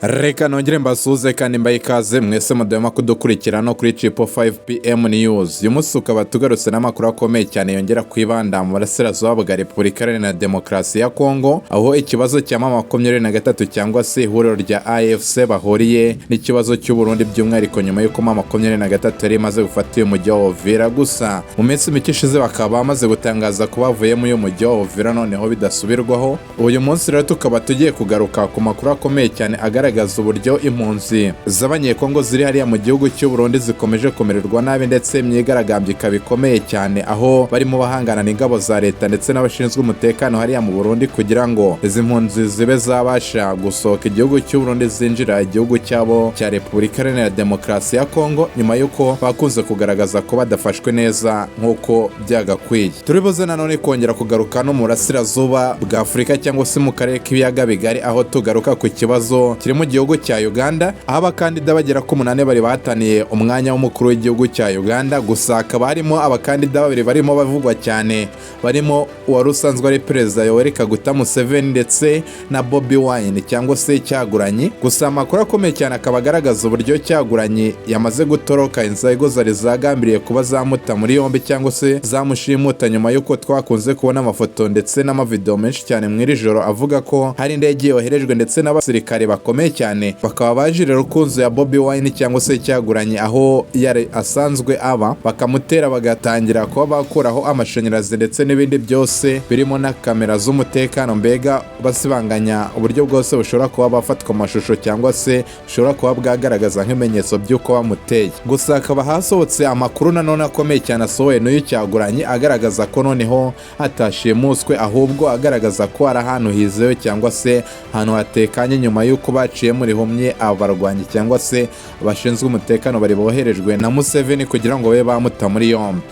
Reka nongere mbasuze kandi mbaye ikaze mwese mudema kudukurikira no kuri Chipo 5pm News. Uyu munsi ukaba tugarutse n'amakuru akomeye cyane yongera kwibanda mu burasirazuba bwa Repubulika Iharanira Demokarasi ya Congo, aho ikibazo cya mama 23 cyangwa se ihuriro rya AFC bahuriye n'ikibazo cy'u Burundi by'umwihariko nyuma y'uko mama 23 yari imaze gufata uyu mujyi wa Uvira. Gusa mu minsi mike ishize bakaba bamaze gutangaza ko bavuye mu uyu mujyi wa Uvira noneho bidasubirwaho. Uyu munsi rero tukaba tugiye kugaruka ku makuru akomeye cyane agaragaza uburyo impunzi z'abanyekongo ziri hariya mu gihugu cy'u Burundi zikomeje kumererwa nabi ndetse imyigaragambyo bikomeye cyane, aho barimo bahangana n'ingabo za leta ndetse n'abashinzwe umutekano hariya mu Burundi kugira ngo izi mpunzi zibe zabasha gusohoka igihugu cy'u Burundi zinjira igihugu cyabo cya Repubulika Iharanira Demokarasi ya Congo, nyuma y'uko bakunze kugaragaza ko badafashwe neza nk'uko byagakwiye. Turibuze nanone kongera kugaruka no mu burasirazuba bwa Afurika cyangwa se mu karere k'ibiyaga bigari, aho tugaruka ku kibazo kiri mu gihugu cya Uganda, aho abakandida bagera ku 8 bari bahataniye umwanya w'umukuru w'igihugu cya Uganda. Gusa hakaba harimo abakandida babiri barimo bavugwa cyane, barimo uwari usanzwe ari perezida Yoweri Kaguta Museveni ndetse na Bobi Wine cyangwa se Cyaguranye. Gusa amakuru akomeye cyane akaba agaragaza uburyo Cyaguranye yamaze gutoroka inzego zari zagambiriye kuba zamuta muri yombi cyangwa se zamushimuta, nyuma y'uko twakunze kubona amafoto ndetse n'amavideo menshi cyane mw'iri joro avuga ko hari indege yoherejwe ndetse n'abasirikare bakomeye cyane bakaba baje rero ku nzu ya Bobi Wine cyangwa se Cyaguranye aho yari asanzwe aba, bakamutera bagatangira kuba bakuraho amashanyarazi ndetse n'ibindi byose birimo na kamera z'umutekano, mbega basibanganya uburyo bwose bushobora kuba bafatwa amashusho cyangwa se bushobora kuba bwagaragaza nk'ibimenyetso by'uko bamuteye. Gusa hakaba hasohotse amakuru nanone akomeye cyane asohoye n'uyu Cyaguranye agaragaza ko noneho hatashimuswe, ahubwo agaragaza ko ari ahantu hizewe cyangwa se ahantu hatekanye nyuma y'uko baciye muri humye abarwanyi cyangwa se abashinzwe umutekano bari boherejwe na Museveni kugira ngo babe bamuta muri yombi.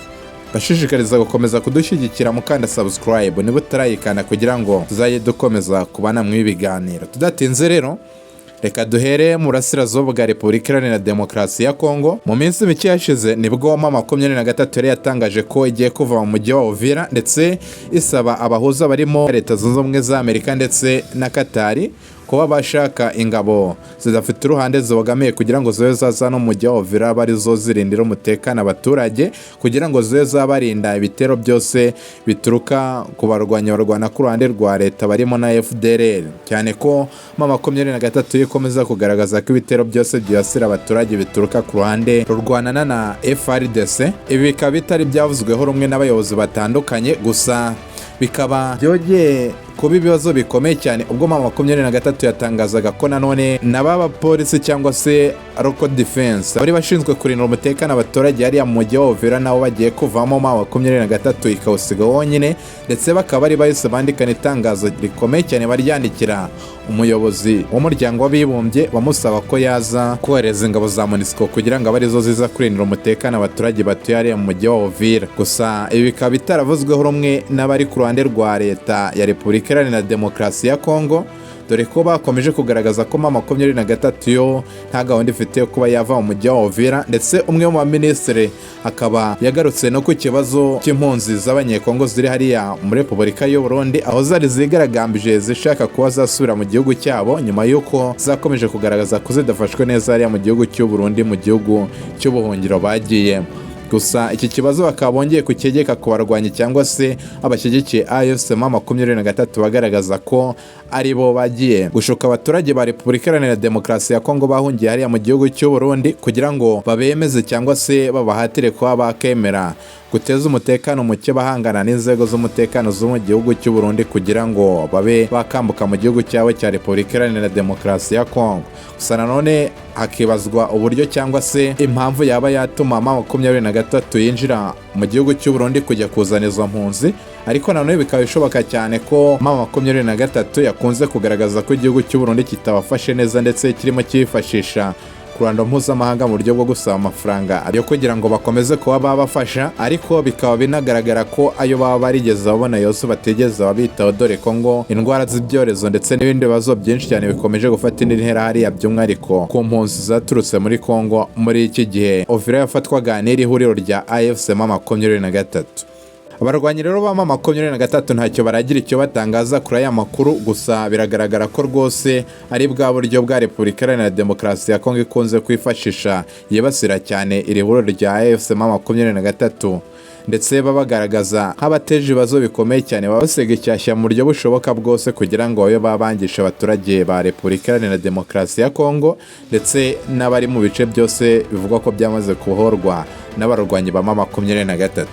Bashishikariza gukomeza kudushyigikira mukanda subscribe niba utarayikana kugira ngo tuzaye dukomeza kubana mu ibiganiro. Tudatinze rero reka duhere mu burasirazuba bwa Repubulika Iharanira Demokarasi ya Congo. Mu minsi mike yashize nibwo mama 23 yari yatangaje ko igiye kuva mu mujyi wa Uvira ndetse isaba abahuza barimo Leta Zunze Ubumwe za Amerika ndetse na Katari kuba bashaka ingabo zidafite uruhande zibogamiye kugira ngo zibe zaza no mu mujyi wa Uvira barizo zirindira umutekano abaturage, kugira ngo zibe zabarinda ibitero byose bituruka ku barwana ku ruhande rwa leta barimo na FDLR, cyane ko mama 23 ikomeza kugaragaza ko ibitero byose byasira abaturage bituruka ku ruhande rurwanana na FRDC. Ibi bikaba bitari byavuzweho rumwe n'abayobozi batandukanye, gusa bikaba byogeye kuba ibibazo bikomeye cyane ubwo mama 23 yatangazaga ko nanone n'ababa polisi cyangwa se local defense bari bashinzwe kurinda umutekano abaturage hariya mu mujyi wa Uvira nabo bagiye kuvamo mama 23 ikawusiga wonyine, ndetse bakaba bari bahise bandikana itangazo rikomeye cyane baryandikira umuyobozi w'umuryango w'abibumbye bamusaba ko yaza kohereza ingabo za MONUSCO kugira ngo abarizo ziza kurindira umutekano abaturage batuye hariya mu mujyi wa Uvira. Gusa ibi bikaba bitaravuzweho rumwe n'abari ku ruhande rwa leta ya Repubulika Iharanira Demokarasi ya Congo, dore ko bakomeje kugaragaza ko mama 23 yo nta gahunda ifite yo kuba yava mu mujyi wa Uvira, ndetse umwe mu baminisitiri akaba yagarutse no ku kibazo cy'impunzi z'abanyekongo ziri hariya muri Repubulika y'u Burundi, aho zari zigaragambije zishaka kuba zasubira mu gihugu cyabo nyuma y'uko zakomeje kugaragaza ko zidafashwe neza hariya mu gihugu cy'u Burundi, mu gihugu cy'ubuhungiro bagiye. Gusa iki kibazo bakaba bongeye kukegeka ku barwanyi cyangwa se abashyigikiye AFC mama 23 bagaragaza ko ari bo bagiye gushuka abaturage ba Repubulika Iharanira Demokarasi ya Congo bahungiye hariya mu gihugu cy'u Burundi kugira ngo babemeze cyangwa se babahatire kuba bakemera guteza umutekano muke bahangana n'inzego z'umutekano zo mu gihugu cy'u Burundi kugira ngo babe bakambuka mu gihugu cyabo cya Repubulika Iharanira Demokarasi ya Congo. Gusa nanone hakibazwa uburyo cyangwa se impamvu yaba yatuma mama 23 yinjira mu gihugu cy'u Burundi kujya kuzana izo mpunzi, ariko nanone bikaba bishoboka cyane ko mama 23 yakunze kugaragaza ko igihugu cy'u Burundi kitabafashe neza ndetse kirimo cyifashisha ku ruhando mpuzamahanga mu buryo bwo gusaba amafaranga yo kugira ngo bakomeze kuba babafasha, ariko bikaba binagaragara ko ayo baba barigeze babona yose bategeze babitaho, dore ko ngo indwara z'ibyorezo ndetse n'ibindi bibazo byinshi cyane bikomeje gufata indi ntera hariya by'umwihariko ku mpunzi zaturutse muri Congo muri iki gihe Uvira yafatwaga n'iri huriro rya AFC mama 23. Abarwanyi rero ba M23 ntacyo baragira icyo batangaza kuri aya makuru, gusa biragaragara ko rwose ari bwa buryo bwa Repubulika Iharanira Demokarasi ya Congo ikunze kwifashisha yibasira cyane iri huriro rya AFC M23, ndetse babagaragaza nk'abateje ibibazo bikomeye cyane, babasega icyashya mu buryo bushoboka bwose kugira ngo babe babangisha abaturage ba Repubulika Iharanira Demokarasi ya Congo, ndetse n'abari mu bice byose bivugwa ko byamaze kuhorwa n'abarwanyi ba M23.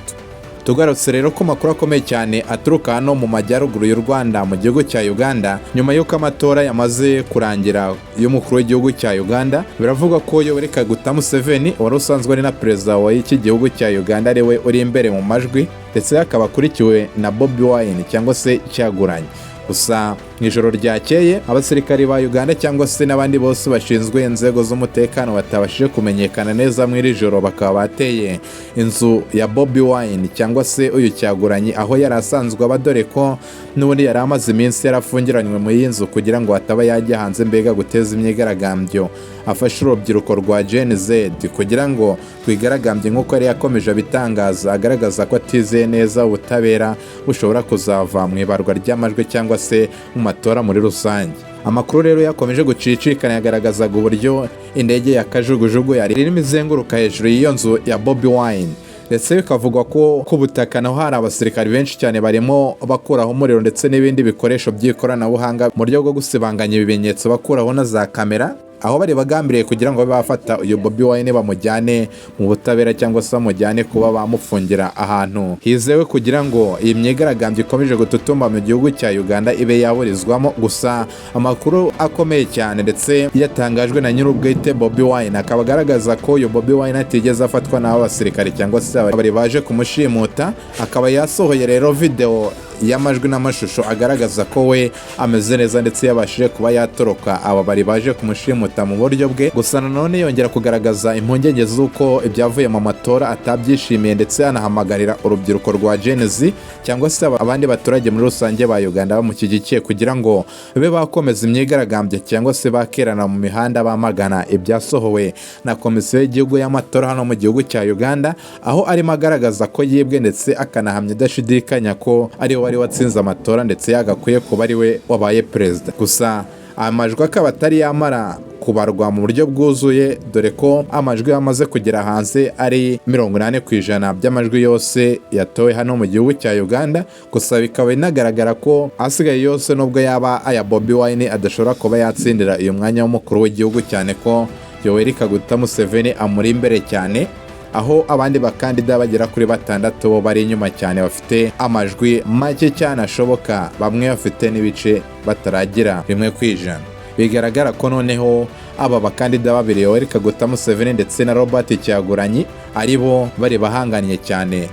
Tugarutse rero ku makuru akomeye cyane aturuka hano mu majyaruguru y'u Rwanda mu gihugu cya Uganda, nyuma y'uko amatora yamaze kurangira y'umukuru w'igihugu cya Uganda, biravugwa ko Yoweri Kaguta Museveni wari usanzwe ari na perezida wa iki gihugu cya Uganda ariwe uri imbere mu majwi, ndetse akaba akurikiwe na Bobi Wine cyangwa se Cyaguranye. Gusa mu ijoro ryakeye abasirikari ba Uganda cyangwa se n'abandi bose bashinzwe inzego z'umutekano batabashije kumenyekana neza muri iri joro, bakaba bateye inzu ya Bobi Wine cyangwa se uyu Cyaguranye aho yari asanzwe aba, dore ko n'ubundi yari amaze iminsi yarafungiranywe muri iyi nzu kugira ngo ataba yajya hanze mbega guteza imyigaragambyo. Afashe urubyiruko rwa Gen Z kugira ngo rwigaragambye nk'uko yari yakomeje abitangaza, agaragaza ko atizeye neza ubutabera bushobora kuzava mu ibarwa ry'amajwi cyangwa se mu matora muri rusange. Amakuru rero yakomeje gucicikana, yagaragazaga uburyo indege ya kajugujugu yari irimo izenguruka hejuru y'iyo nzu ya Bobi Wine, ndetse bikavugwa ko ku butaka naho hari abasirikari benshi cyane barimo bakuraho umuriro ndetse n'ibindi bikoresho by'ikoranabuhanga mu buryo bwo gusibanganya ibimenyetso, bakuraho na za kamera, aho bari bagambiriye kugira ngo babe bafata uyu Bobi Wine bamujyane mu butabera cyangwa se bamujyane kuba bamufungira ahantu hizewe kugira ngo iyi myigaragambyo ikomeje gututumba mu gihugu cya Uganda ibe yaburizwamo. Gusa amakuru akomeye cyane ndetse yatangajwe na nyir'ubwite Bobi Wine, akaba agaragaza ko uyu Bobi Wine atigeze afatwa n'abo basirikare cyangwa se bari baje kumushimuta. Akaba yasohoye rero video y'amajwi n'amashusho agaragaza ko we ameze neza ndetse yabashije kuba yatoroka aba bari baje kumushimuta mu buryo bwe. Gusa nanone yongera kugaragaza impungenge z'uko ibyavuye mu matora atabyishimiye, ndetse anahamagarira urubyiruko rwa Gen Z cyangwa se abandi baturage muri rusange ba Uganda bamushyigikiye kugira ngo babe bakomeza imyigaragambyo cyangwa se bakerana mu mihanda bamagana ibyasohowe na komisiyo y'igihugu y'amatora hano mu gihugu cya Uganda, aho arimo agaragaza ko yibwe ndetse akanahamya idashidikanya ko ari wari watsinze amatora ndetse yagakwiye kuba ari we wabaye perezida. Gusa amajwi akaba atari yamara kubarwa mu buryo bwuzuye, dore ko amajwi yamaze kugera hanze ari 80% by'amajwi yose yatowe hano mu gihugu cya Uganda. Gusa bikaba binagaragara ko asigaye yose nubwo yaba aya Bobi Wine adashobora kuba yatsindira uyu mwanya w'umukuru w'igihugu, cyane ko Yoweri Kaguta Museveni amuri imbere cyane, aho abandi bakandida bagera kuri 6 bo bari inyuma cyane bafite amajwi make cyane ashoboka, bamwe bafite n'ibice bataragira 1%. Bigaragara ko noneho aba bakandida babiri Yoweri Kaguta Museveni ndetse na Robert Cyaguranye ari bo bari bahanganye cyane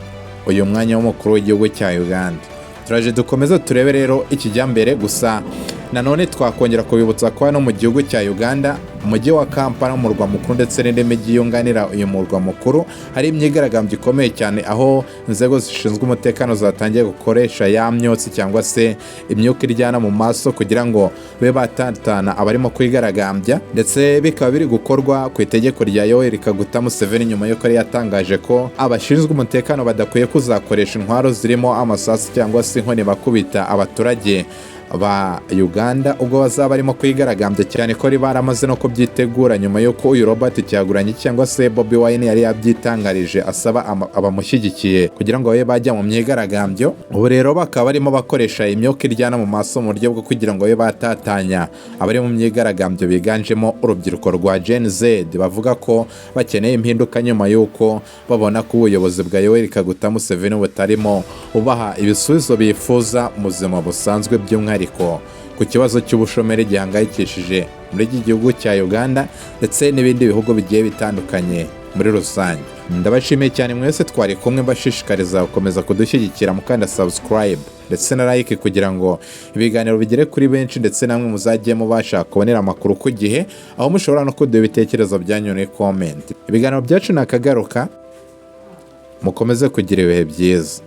uyu mwanya w'umukuru w'igihugu cya Uganda. Turaje dukomeza turebe rero ikijyambere. Gusa nanone twakongera kubibutsa ko hano mu gihugu cya Uganda, umujyi wa Kampala umurwa mukuru ndetse n'indi mijyi yunganira uyu murwa mukuru, hari imyigaragambyo ikomeye cyane, aho inzego zishinzwe umutekano zatangiye gukoresha ya myotsi cyangwa se imyuka iryana mu maso kugira ngo babe batatana abarimo kwigaragambya, ndetse bikaba biri gukorwa ku itegeko rya Yoweri Kaguta Museveni nyuma y'uko yari yatangaje ko abashinzwe umutekano badakwiye kuzakoresha intwaro zirimo amasasu cyangwa se inkoni bakubita abaturage ba Uganda ubwo bazaba barimo kwigaragambya, cyane ko baramaze no kubyitegura nyuma y'uko uyu Robert Cyaguranye cyangwa se Bobi Wine yari yabyitangarije asaba abamushyigikiye kugira ngo babe bajya mu myigaragambyo. Ubu rero bakaba barimo bakoresha imyuka iryana mu maso mu buryo bwo kugira ngo babe batatanya abari mu myigaragambyo biganjemo urubyiruko rwa Gen Z, bavuga ko bakeneye impinduka nyuma y'uko babona ko ubuyobozi bwa Yoweri Kaguta Museveni butarimo ubaha ibisubizo bifuza mu buzima busanzwe, by'umwihariko ku kibazo cy'ubushomeri gihangayikishije muri iki gihugu cya Uganda ndetse n'ibindi bihugu bigiye bitandukanye muri rusange. Ndabashimiye cyane mwese twari kumwe, mbashishikariza gukomeza kudushyigikira mukanda subscribe ndetse na like kugira ngo ibiganiro bigere kuri benshi, ndetse namwe muzajye mubasha kubonera amakuru ku gihe, aho mushobora no kuduha ibitekerezo byanyu muri comment. Ibiganiro byacu nakagaruka, mukomeze kugira ibihe byiza.